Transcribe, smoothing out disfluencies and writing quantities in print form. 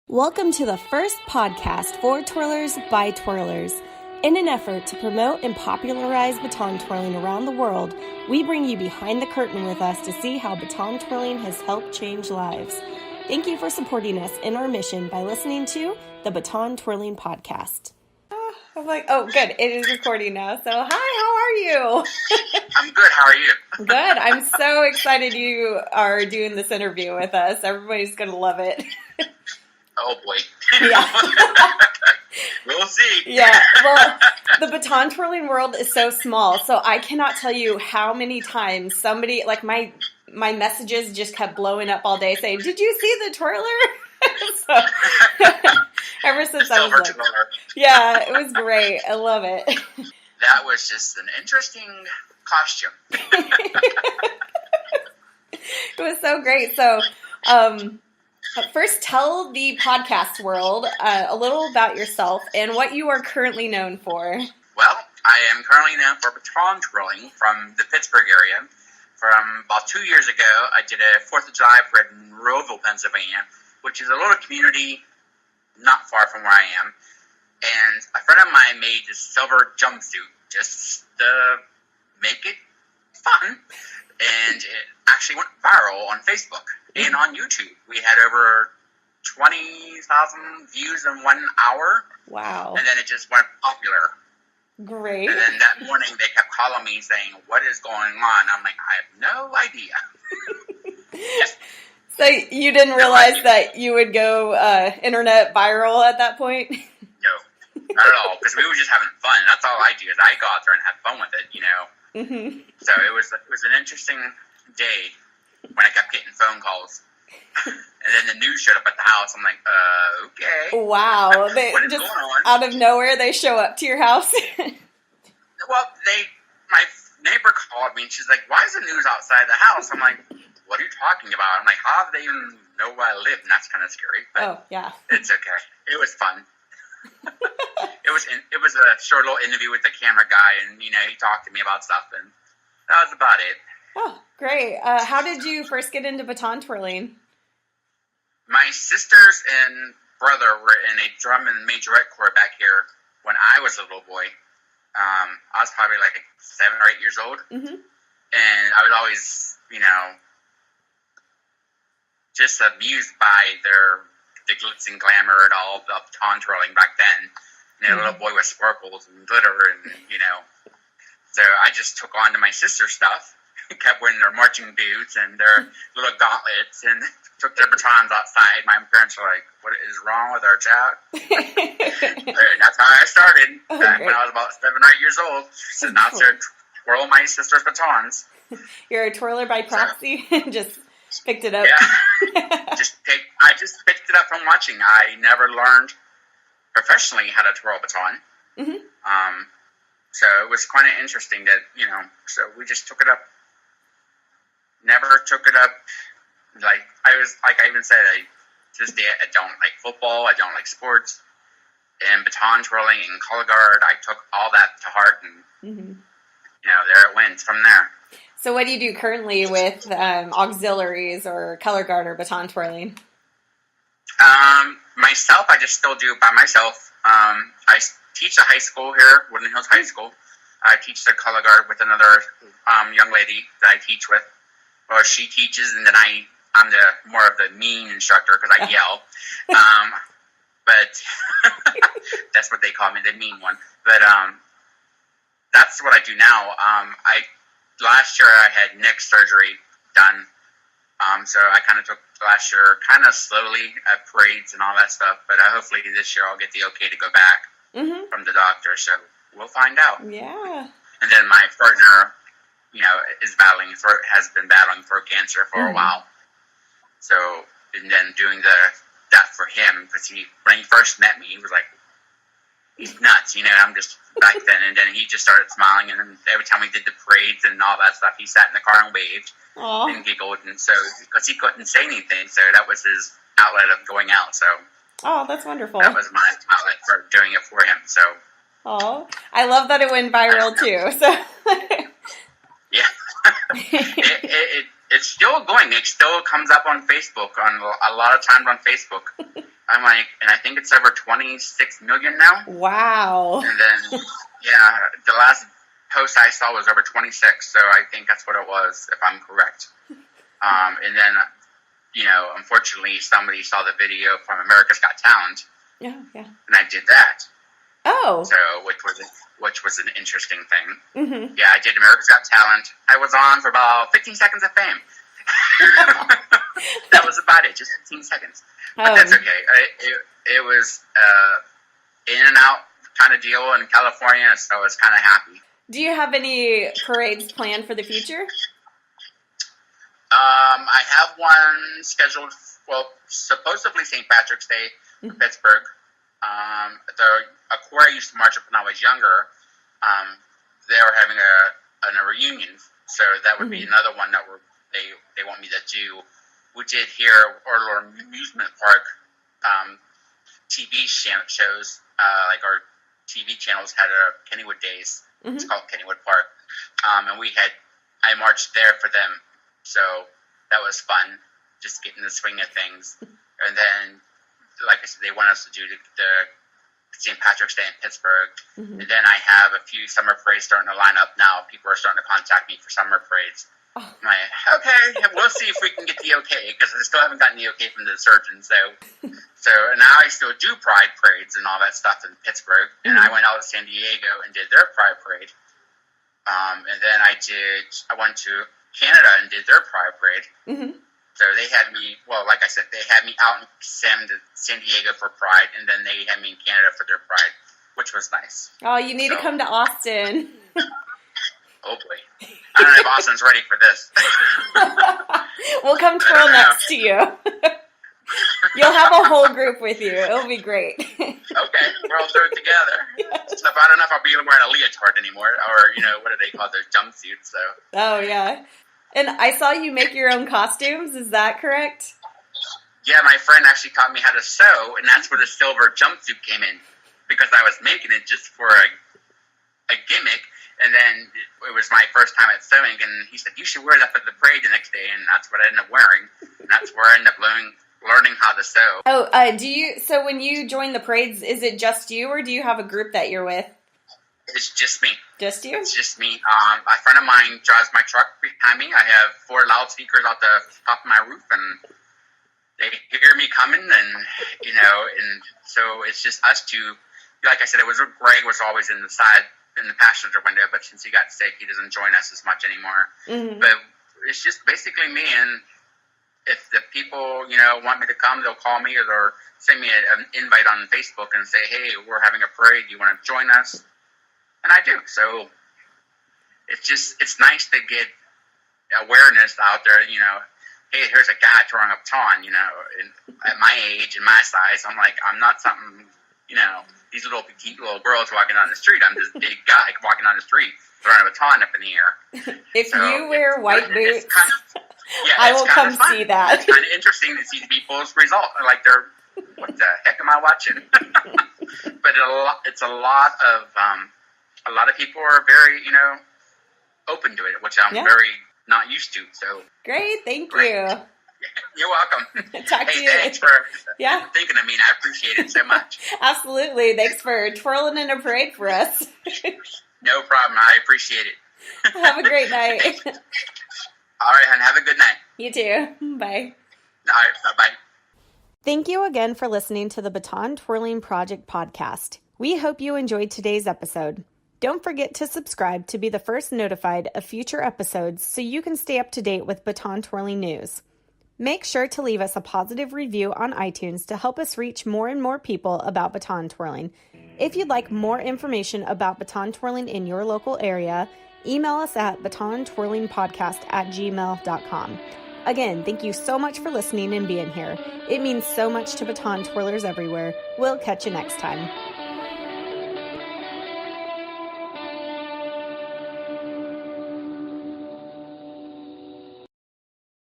Welcome to the first podcast for twirlers by twirlers. In an effort to promote and popularize baton twirling around the world, we bring you behind the curtain with us to see how baton twirling has helped change lives. Thank you for supporting us in our mission by listening to the Baton Twirling Podcast. I'm like, oh, good. It is recording now. So, hi, how are you? I'm good. How are you? Good. I'm so excited you are doing this interview with us. Everybody's going to love it. Oh, boy. Yeah. We'll see. Yeah. Well, the baton twirling world is so small. So I cannot tell you how many times somebody, like my messages just kept blowing up all day saying, did you see the twirler? So ever since I was like, yeah, it was great. I love it. That was just an interesting costume. It was so great. So, first, tell the podcast world a little about yourself and what you are currently known for. Well, I am currently known for baton twirling from the Pittsburgh area. From about 2 years ago, I did a 4th of July parade in Rowville, Pennsylvania, which is a little community not far from where I am. And a friend of mine made this silver jumpsuit just to make it fun. And it actually went viral on Facebook and on YouTube. We had over 20,000 views in 1 hour. Wow. And then it just went popular. Great. And then that morning they kept calling me saying, what is going on? I'm like, I have no idea. So you didn't realize that you would go internet viral at that point? No, not at all. Because we were just having fun. That's all I do is I go out there and have fun with it, you know. Mm-hmm. So it was an interesting day when I kept getting phone calls. And then the news showed up at the house. I'm like, okay. Wow. They what is just going on? out of nowhere, they show up to your house? Well, my neighbor called me and she's like, why is the news outside the house? I'm like, what are you talking about? I'm like, how do they even know where I live? And that's kind of scary. But oh, yeah. It's okay. It was fun. It was a short little interview with the camera guy, and you know he talked to me about stuff, and that was about it. Oh, great! How did you first get into baton twirling? My sisters and brother were in a drum and majorette corps back here when I was a little boy. I was probably like 7 or 8 years old, mm-hmm. and I was always, you know, just amused by the glitz and glamour and all the baton twirling back then. You know, little boy with sparkles and glitter and, you know. So I just took on to my sister's stuff, kept wearing their marching boots and their little gauntlets and took their batons outside. My parents were like, what is wrong with our child? And that's how I started back when I was about 7 or 8 years old. So now I twirl my sister's batons. You're a twirler by proxy? Just picked it up? Yeah. I just picked it up from watching. I never learned professionally how to twirl a baton. Mm-hmm. So it was kind of interesting that, you know, so we just took it up. Never took it up. Like I even said, to this day, I don't like football. I don't like sports. And baton twirling and color guard, I took all that to heart. And, mm-hmm. you know, there it went from there. So what do you do currently with auxiliaries or color guard or baton twirling? Myself, I just still do it by myself. I teach a high school here, Woodland Hills High School. I teach the color guard with another young lady that I teach with. Or she teaches, and then I'm the more of the mean instructor because I yell. But that's what they call me, the mean one. But that's what I do now. Last year I had neck surgery done. So I kind of took last year kind of slowly at parades and all that stuff. But hopefully this year I'll get the okay to go back from the doctor. So we'll find out. Yeah. And then my partner, you know, has been battling throat cancer for a while. So, and then doing that for him, because when he first met me, he was like, he's nuts, you know, I'm just back then. And then he just started smiling, and every time we did the parades and all that stuff, he sat in the car and waved. Aww. And giggled, and so, because he couldn't say anything, so that was his outlet of going out, so. Oh, that's wonderful. That was my outlet for doing it for him, so. Oh, I love that it went viral too, so. Yeah. It's still going. It still comes up on Facebook, on a lot of times on Facebook. I'm like, and I think it's over 26 million now. Wow. And then, yeah, the last post I saw was over 26, so I think that's what it was, if I'm correct. And then, you know, unfortunately, somebody saw the video from America's Got Talent. Yeah. And I did that. Oh. So, which was an interesting thing. Mm-hmm. Yeah, I did America's Got Talent. I was on for about 15 seconds of fame. That was about it, just 15 seconds. But that's okay. It was in and out kind of deal in California, so I was kind of happy. Do you have any parades planned for the future? I have one scheduled, well, supposedly St. Patrick's Day in Pittsburgh. A choir I used to march with when I was younger, they were having a reunion, so that would be another one that they want me to do. We did here Orlor Amusement Park TV shows, like our TV channels had a Kennywood Days. Mm-hmm. It's called Kennywood Park, and I marched there for them, so that was fun, just getting the swing of things. And then, like I said, they want us to do the St. Patrick's Day in Pittsburgh. Mm-hmm. And then I have a few summer parades starting to line up now. People are starting to contact me for summer parades. Oh. I'm like, okay, we'll see if we can get the okay, because I still haven't gotten the okay from the surgeon. So now I still do pride parades and all that stuff in Pittsburgh. And I went out to San Diego and did their pride parade. And then I went to Canada and did their pride parade. Mm-hmm. So they had me, well, like I said, they had me out in San Diego for Pride, and then they had me in Canada for their Pride, which was nice. Oh, you need to come to Austin. Oh, boy. I don't know if Austin's ready for this. We'll come twirl next to you. You'll have a whole group with you. It'll be great. Okay, we'll all do it together. Yes. So I don't know if I'll be wearing a leotard anymore, or, you know, what do they call those jumpsuits? So. Oh, yeah. And I saw you make your own costumes. Is that correct? Yeah, my friend actually taught me how to sew, and that's where the silver jumpsuit came in, because I was making it just for a gimmick, and then it was my first time at sewing, and he said, you should wear that for the parade the next day, and that's what I ended up wearing, and that's where I ended up learning how to sew. Oh, so when you join the parades, is it just you, or do you have a group that you're with? It's just me. Just you? It's just me. A friend of mine drives my truck behind me. I have 4 loudspeakers out the top of my roof, and they hear me coming, and, you know, and so it's just us two. Like I said, Greg was always in the passenger window, but since he got sick, he doesn't join us as much anymore. Mm-hmm. But it's just basically me, and if the people, you know, want me to come, they'll call me, or they'll send me an invite on Facebook and say, hey, we're having a parade, you want to join us? And I do. So it's nice to get awareness out there, you know, hey, here's a guy throwing a baton, you know, at my age and my size. I'm like, I'm not something, you know, these little petite little girls walking down the street. I'm this big guy walking down the street throwing a baton up in the air. If you wear white boots, yeah, I will come see that. It's kind of interesting to see people's result. Like, what the heck am I watching? But it's a lot of people are very, you know, open to it, which I'm very not used to. So great, thank you. You're welcome. Talk to you. Thanks for thinking of me. I appreciate it so much. Absolutely. Thanks for twirling in a parade for us. No problem. I appreciate it. Have a great night. All right, hon. Have a good night. You too. Bye. All right. Bye-bye. Thank you again for listening to the Baton Twirling Project podcast. We hope you enjoyed today's episode. Don't forget to subscribe to be the first notified of future episodes so you can stay up to date with baton twirling news. Make sure to leave us a positive review on iTunes to help us reach more and more people about baton twirling. If you'd like more information about baton twirling in your local area, email us at batontwirlingpodcast@gmail.com. Again, thank you so much for listening and being here. It means so much to baton twirlers everywhere. We'll catch you next time.